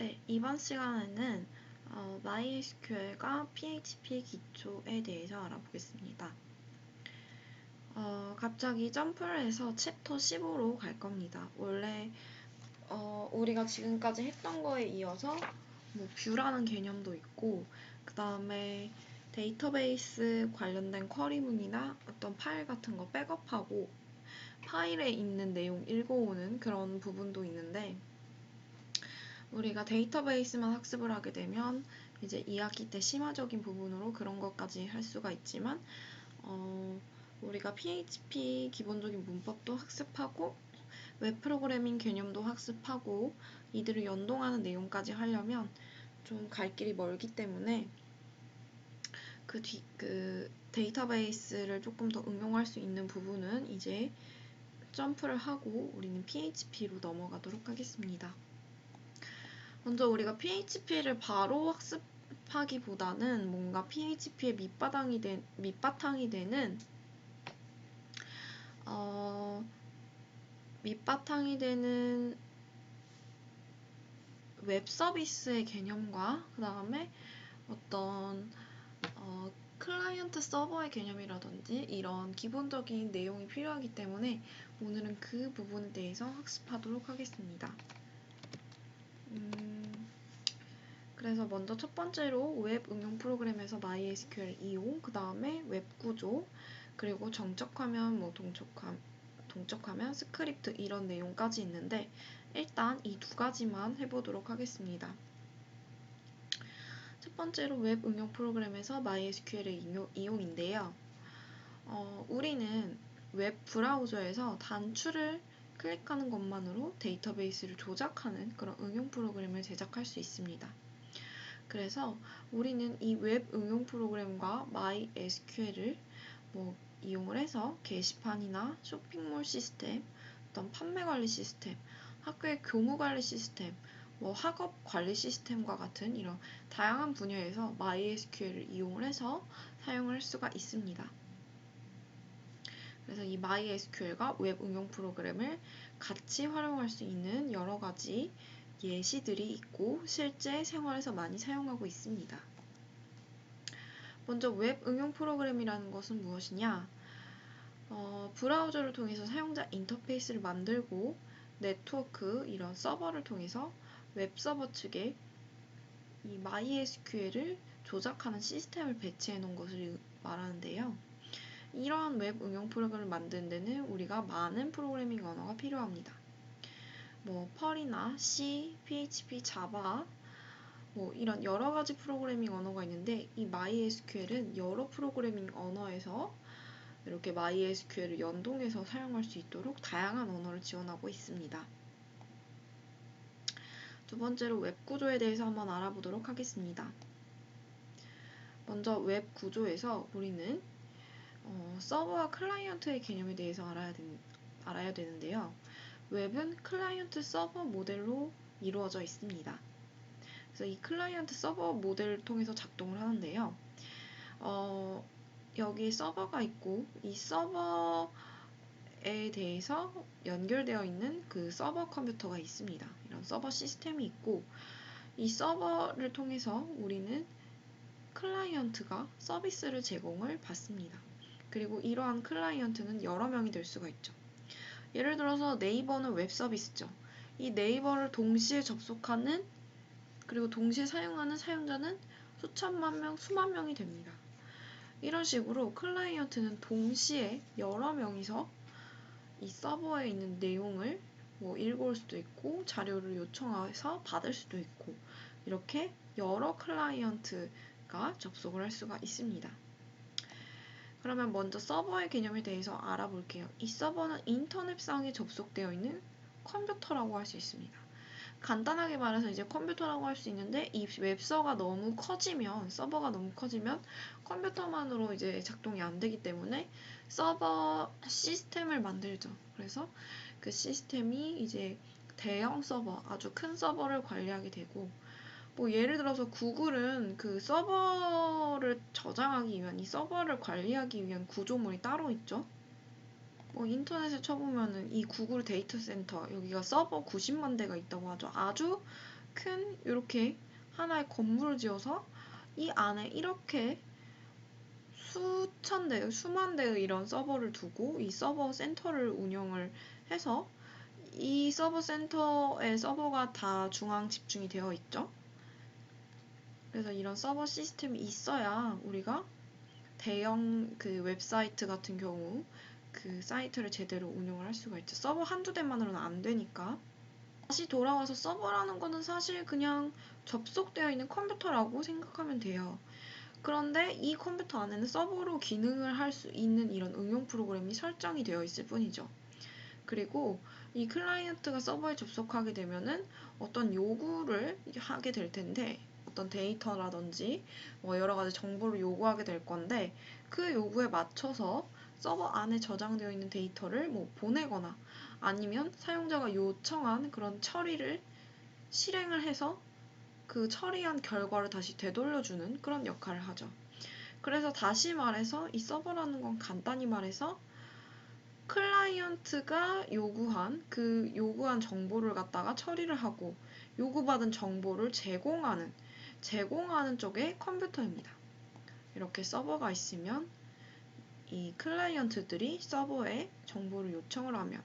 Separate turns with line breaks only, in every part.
네, 이번 시간에는 MySQL과 PHP 기초에 대해서 알아보겠습니다. 갑자기 점프를 해서 챕터 15로 갈 겁니다. 원래 우리가 지금까지 했던 거에 이어서 뭐 뷰라는 개념도 있고 그 다음에 데이터베이스 관련된 쿼리문이나 어떤 파일 같은 거 백업하고 파일에 있는 내용 읽어오는 그런 부분도 있는데 우리가 데이터베이스만 학습을 하게 되면 이제 2학기 때 심화적인 부분으로 그런 것까지 할 수가 있지만 우리가 PHP 기본적인 문법도 학습하고 웹 프로그래밍 개념도 학습하고 이들을 연동하는 내용까지 하려면 좀 갈 길이 멀기 때문에 그 데이터베이스를 조금 더 응용할 수 있는 부분은 이제 점프를 하고 우리는 PHP로 넘어가도록 하겠습니다. 먼저 우리가 PHP를 바로 학습하기보다는 뭔가 PHP의 밑바탕이 되는 웹 서비스의 개념과 그 다음에 어떤 클라이언트 서버의 개념이라든지 이런 기본적인 내용이 필요하기 때문에 오늘은 그 부분에 대해서 학습하도록 하겠습니다. 그래서 먼저 첫 번째로 웹 응용 프로그램에서 MySQL 이용, 그 다음에 웹 구조, 그리고 정적화면, 동적화면, 스크립트 이런 내용까지 있는데 일단 이 두 가지만 해보도록 하겠습니다. 첫 번째로 웹 응용 프로그램에서 MySQL의 이용인데요. 우리는 웹 브라우저에서 단추를 클릭하는 것만으로 데이터베이스를 조작하는 그런 응용 프로그램을 제작할 수 있습니다. 그래서 우리는 이 웹 응용 프로그램과 MySQL을 이용을 해서 게시판이나 쇼핑몰 시스템, 어떤 판매 관리 시스템, 학교의 교무 관리 시스템, 학업 관리 시스템과 같은 이런 다양한 분야에서 MySQL을 이용을 해서 사용을 할 수가 있습니다. 그래서 이 MySQL과 웹 응용 프로그램을 같이 활용할 수 있는 여러 가지 예시들이 있고 실제 생활에서 많이 사용하고 있습니다. 먼저 웹 응용 프로그램이라는 것은 무엇이냐? 브라우저를 통해서 사용자 인터페이스를 만들고 네트워크 이런 서버를 통해서 웹 서버 측에 이 MySQL을 조작하는 시스템을 배치해 놓은 것을 말하는데요. 이러한 웹 응용 프로그램을 만드는 데는 우리가 많은 프로그래밍 언어가 필요합니다. 펄이나 C, PHP, 자바 이런 여러 가지 프로그래밍 언어가 있는데 이 MySQL은 여러 프로그래밍 언어에서 이렇게 MySQL을 연동해서 사용할 수 있도록 다양한 언어를 지원하고 있습니다. 두 번째로 웹 구조에 대해서 한번 알아보도록 하겠습니다. 먼저 웹 구조에서 우리는 서버와 클라이언트의 개념에 대해서 알아야 되는데요. 웹은 클라이언트 서버 모델로 이루어져 있습니다. 그래서 이 클라이언트 서버 모델을 통해서 작동을 하는데요. 여기 서버가 있고 이 서버에 대해서 연결되어 있는 그 서버 컴퓨터가 있습니다. 이런 서버 시스템이 있고 이 서버를 통해서 우리는 클라이언트가 서비스를 제공을 받습니다. 그리고 이러한 클라이언트는 여러 명이 될 수가 있죠. 예를 들어서 네이버는 웹 서비스죠. 이 네이버를 동시에 접속하는 그리고 동시에 사용하는 사용자는 수천만 명, 수만 명이 됩니다. 이런 식으로 클라이언트는 동시에 여러 명이서 이 서버에 있는 내용을 읽어올 수도 있고 자료를 요청해서 받을 수도 있고 이렇게 여러 클라이언트가 접속을 할 수가 있습니다. 그러면 먼저 서버의 개념에 대해서 알아볼게요. 이 서버는 인터넷상에 접속되어 있는 컴퓨터라고 할 수 있습니다. 간단하게 말해서 이제 컴퓨터라고 할 수 있는데 이 웹서가 너무 커지면 서버가 너무 커지면 컴퓨터만으로 이제 작동이 안 되기 때문에 서버 시스템을 만들죠. 그래서 그 시스템이 이제 대형 서버, 아주 큰 서버를 관리하게 되고 예를 들어서 구글은 그 서버를 저장하기 위한 이 서버를 관리하기 위한 구조물이 따로 있죠. 인터넷에 쳐보면은 이 구글 데이터 센터 여기가 서버 90만 대가 있다고 하죠. 아주 큰 이렇게 하나의 건물을 지어서 이 안에 이렇게 수천 대의, 수만 대의 이런 서버를 두고 이 서버 센터를 운영을 해서 이 서버 센터의 서버가 다 중앙 집중이 되어 있죠. 그래서 이런 서버 시스템이 있어야 우리가 대형 그 웹사이트 같은 경우 그 사이트를 제대로 운영을 할 수가 있죠. 서버 한두 대만으로는 안 되니까. 다시 돌아와서 서버라는 거는 사실 그냥 접속되어 있는 컴퓨터라고 생각하면 돼요. 그런데 이 컴퓨터 안에는 서버로 기능을 할 수 있는 이런 응용 프로그램이 설정이 되어 있을 뿐이죠. 그리고 이 클라이언트가 서버에 접속하게 되면은 어떤 요구를 하게 될 텐데 어떤 데이터라든지 뭐 여러 가지 정보를 요구하게 될 건데 그 요구에 맞춰서 서버 안에 저장되어 있는 데이터를 뭐 보내거나 아니면 사용자가 요청한 그런 처리를 실행을 해서 그 처리한 결과를 다시 되돌려주는 그런 역할을 하죠. 그래서 다시 말해서 이 서버라는 건 간단히 말해서 클라이언트가 요구한 정보를 갖다가 처리를 하고 요구받은 정보를 제공하는 쪽의 컴퓨터입니다. 이렇게 서버가 있으면 이 클라이언트들이 서버에 정보를 요청을 하면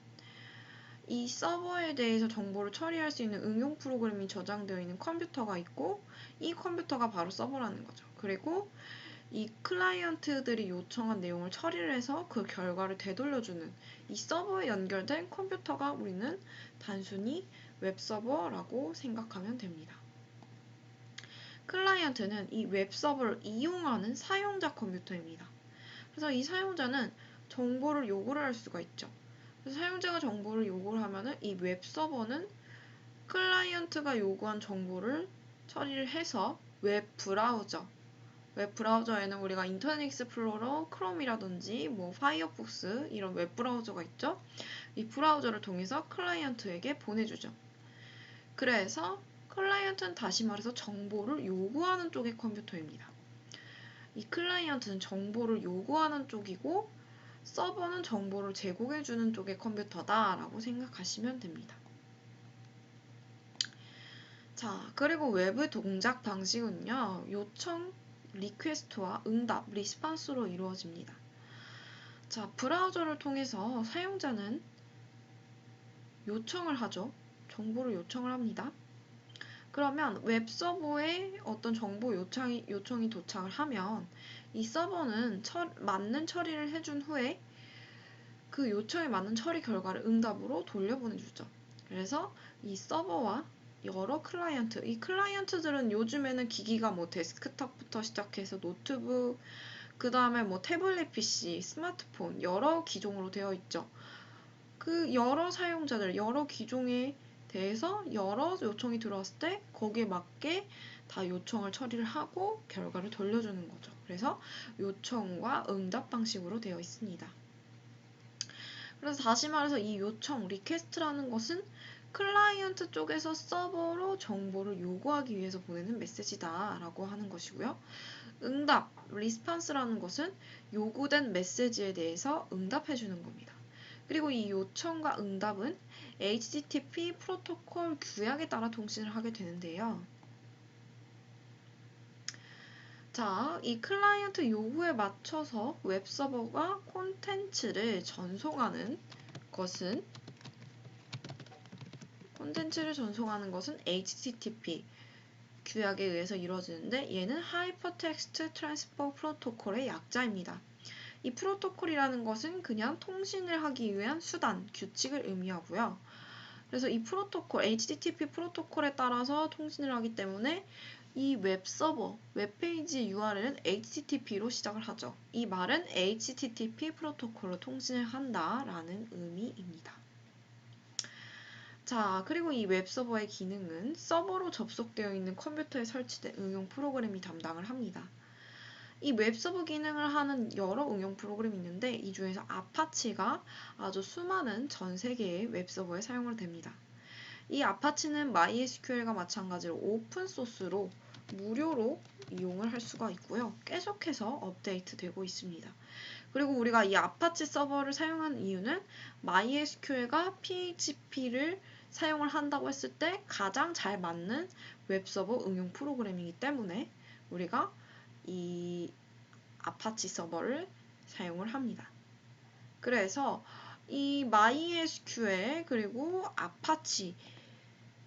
이 서버에 대해서 정보를 처리할 수 있는 응용 프로그램이 저장되어 있는 컴퓨터가 있고 이 컴퓨터가 바로 서버라는 거죠. 그리고 이 클라이언트들이 요청한 내용을 처리를 해서 그 결과를 되돌려주는 이 서버에 연결된 컴퓨터가 우리는 단순히 웹서버라고 생각하면 됩니다. 클라이언트는 이 웹서버를 이용하는 사용자 컴퓨터입니다. 그래서 이 사용자는 정보를 요구를 할 수가 있죠. 그래서 사용자가 정보를 요구를 하면은 이 웹서버는 클라이언트가 요구한 정보를 처리를 해서 웹브라우저에는 우리가 인터넷 익스플로러, 크롬이라든지 뭐 파이어폭스 이런 웹브라우저가 있죠. 이 브라우저를 통해서 클라이언트에게 보내주죠. 그래서 클라이언트는 다시 말해서 정보를 요구하는 쪽의 컴퓨터입니다. 이 클라이언트는 정보를 요구하는 쪽이고 서버는 정보를 제공해주는 쪽의 컴퓨터다라고 생각하시면 됩니다. 자, 그리고 외부 동작 방식은요, 요청, 리퀘스트와 응답, 리스판스로 이루어집니다. 자, 브라우저를 통해서 사용자는 요청을 하죠. 정보를 요청을 합니다. 그러면 웹서버에 어떤 정보 요청이 도착을 하면 이 서버는 맞는 처리를 해준 후에 그 요청에 맞는 처리 결과를 응답으로 돌려보내주죠. 그래서 이 서버와 여러 클라이언트, 이 클라이언트들은 요즘에는 기기가 뭐 데스크탑부터 시작해서 노트북, 그 다음에 뭐 태블릿 PC, 스마트폰 여러 기종으로 되어 있죠. 그 여러 사용자들, 여러 기종에 대해서 여러 요청이 들어왔을 때 거기에 맞게 다 요청을 처리를 하고 결과를 돌려주는 거죠. 그래서 요청과 응답 방식으로 되어 있습니다. 그래서 다시 말해서 이 요청, 리퀘스트라는 것은 클라이언트 쪽에서 서버로 정보를 요구하기 위해서 보내는 메시지다 라고 하는 것이고요. 응답, 리스판스라는 것은 요구된 메시지에 대해서 응답해주는 겁니다. 그리고 이 요청과 응답은 HTTP 프로토콜 규약에 따라 통신을 하게 되는데요. 자, 이 클라이언트 요구에 맞춰서 웹서버가 콘텐츠를 전송하는 것은 HTTP 규약에 의해서 이루어지는데 얘는 하이퍼텍스트 트랜스퍼 프로토콜의 약자입니다. 이 프로토콜이라는 것은 그냥 통신을 하기 위한 수단, 규칙을 의미하고요. 그래서 이 프로토콜, HTTP 프로토콜에 따라서 통신을 하기 때문에 이 웹서버, 웹페이지 URL은 HTTP로 시작을 하죠. 이 말은 HTTP 프로토콜로 통신을 한다라는 의미입니다. 자, 그리고 이 웹서버의 기능은 서버로 접속되어 있는 컴퓨터에 설치된 응용 프로그램이 담당을 합니다. 이 웹서버 기능을 하는 여러 응용 프로그램이 있는데 이 중에서 아파치가 아주 수많은 전 세계의 웹서버에 사용을 됩니다. 이 아파치는 MySQL과 마찬가지로 오픈소스로 무료로 이용을 할 수가 있고요. 계속해서 업데이트되고 있습니다. 그리고 우리가 이 아파치 서버를 사용하는 이유는 MySQL과 PHP를 사용을 한다고 했을 때 가장 잘 맞는 웹서버 응용 프로그램이기 때문에 우리가 이 아파치 서버를 사용을 합니다. 그래서 이 MySQL 그리고 아파치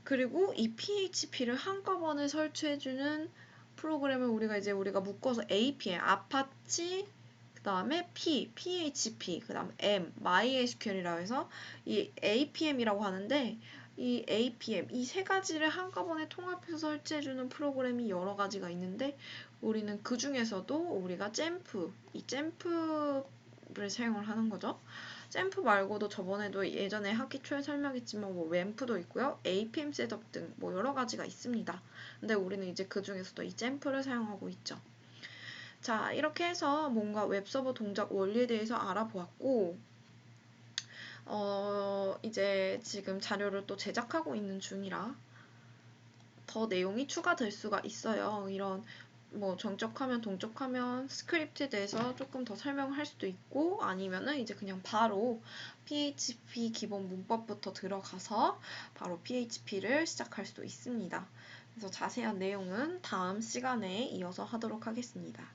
그리고 이 PHP를 한꺼번에 설치해주는 프로그램을 우리가 묶어서 APM, 아파치, 그 다음에 PHP, 그 다음 M, MySQL이라고 해서 이 APM이라고 하는데 이 APM, 이 세 가지를 한꺼번에 통합해서 설치해주는 프로그램이 여러 가지가 있는데 우리는 그 중에서도 우리가 이 잼프를 사용을 하는 거죠. 잼프 말고도 저번에도 예전에 학기 초에 설명했지만 뭐 앰프도 있고요. APM 셋업 등 뭐 여러 가지가 있습니다. 근데 우리는 이제 그 중에서도 이 잼프를 사용하고 있죠. 자, 이렇게 해서 뭔가 웹서버 동작 원리에 대해서 알아보았고 이제 지금 자료를 또 제작하고 있는 중이라 더 내용이 추가될 수가 있어요. 이런 뭐 정적화면, 동적화면, 스크립트에 대해서 조금 더 설명을 할 수도 있고 아니면은 이제 그냥 바로 PHP 기본 문법부터 들어가서 바로 PHP를 시작할 수도 있습니다. 그래서 자세한 내용은 다음 시간에 이어서 하도록 하겠습니다.